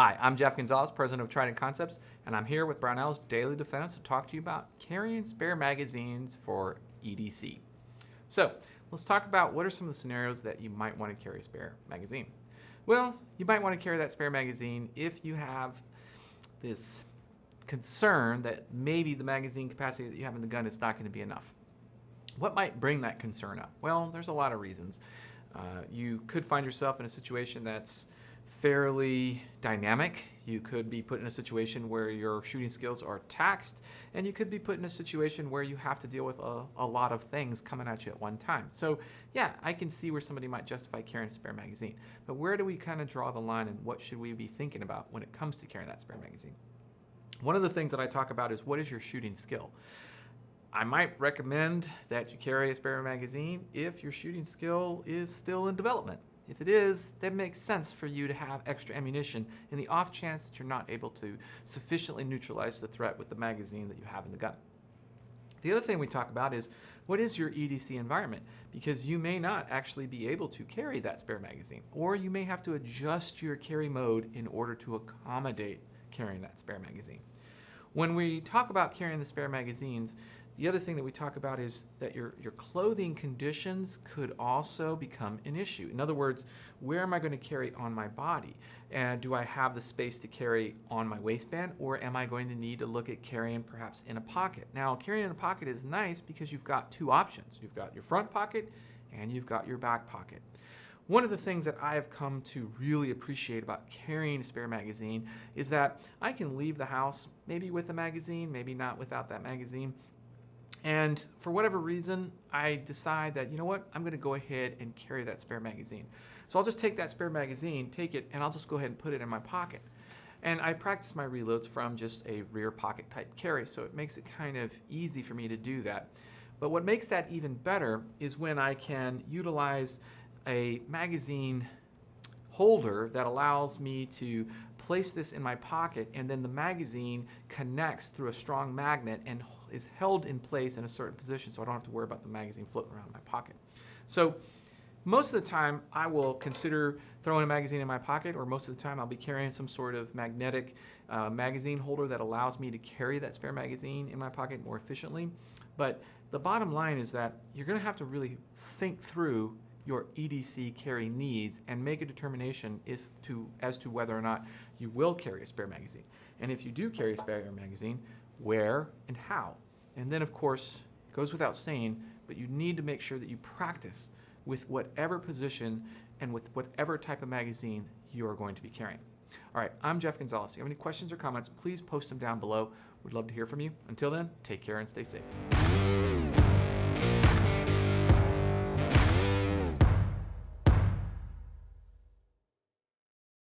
Hi, I'm Jeff Gonzalez, president of Trident Concepts, and I'm here with Brownells Daily Defense to talk to you about carrying spare magazines for EDC. So, let's talk about what are some of the scenarios that you might want to carry a spare magazine. Well, you might want to carry that spare magazine if you have this concern that maybe the magazine capacity that you have in the gun is not going to be enough. What might bring that concern up? Well, there's a lot of reasons. You could find yourself in a situation that's fairly dynamic. You could be put in a situation where your shooting skills are taxed, and you could be put in a situation where you have to deal with a lot of things coming at you at one time. So yeah, I can see where somebody might justify carrying a spare magazine. But where do we kind of draw the line, and what should we be thinking about when it comes to carrying that spare magazine? One of the things that I talk about is, what is your shooting skill? I might recommend that you carry a spare magazine if your shooting skill is still in development. If it is, that makes sense for you to have extra ammunition in the off chance that you're not able to sufficiently neutralize the threat with the magazine that you have in the gun. The other thing we talk about is, what is your EDC environment? Because you may not actually be able to carry that spare magazine, or you may have to adjust your carry mode in order to accommodate carrying that spare magazine. When we talk about carrying the spare magazines, the other thing that we talk about is that your clothing conditions could also become an issue. In other words, where am I going to carry on my body? And do I have the space to carry on my waistband, or am I going to need to look at carrying perhaps in a pocket? Now, carrying in a pocket is nice because you've got two options. You've got your front pocket and you've got your back pocket. One of the things that I have come to really appreciate about carrying a spare magazine is that I can leave the house maybe with a magazine, maybe not without that magazine. And for whatever reason, I decide that, you know what, I'm going to go ahead and carry that spare magazine. So I'll just take that spare magazine, take it, and I'll just go ahead and put it in my pocket. And I practice my reloads from just a rear pocket type carry, so it makes it kind of easy for me to do that. But what makes that even better is when I can utilize a magazine holder that allows me to place this in my pocket, and then the magazine connects through a strong magnet and is held in place in a certain position, so I don't have to worry about the magazine floating around in my pocket. So most of the time I will consider throwing a magazine in my pocket, or most of the time I'll be carrying some sort of magnetic magazine holder that allows me to carry that spare magazine in my pocket more efficiently. But the bottom line is that you're going to have to really think through your EDC carry needs and make a determination as to whether or not you will carry a spare magazine. And if you do carry a spare magazine, where and how. And then, of course, it goes without saying, but you need to make sure that you practice with whatever position and with whatever type of magazine you are going to be carrying. All right, I'm Jeff Gonzalez. If you have any questions or comments, please post them down below. We'd love to hear from you. Until then, take care and stay safe.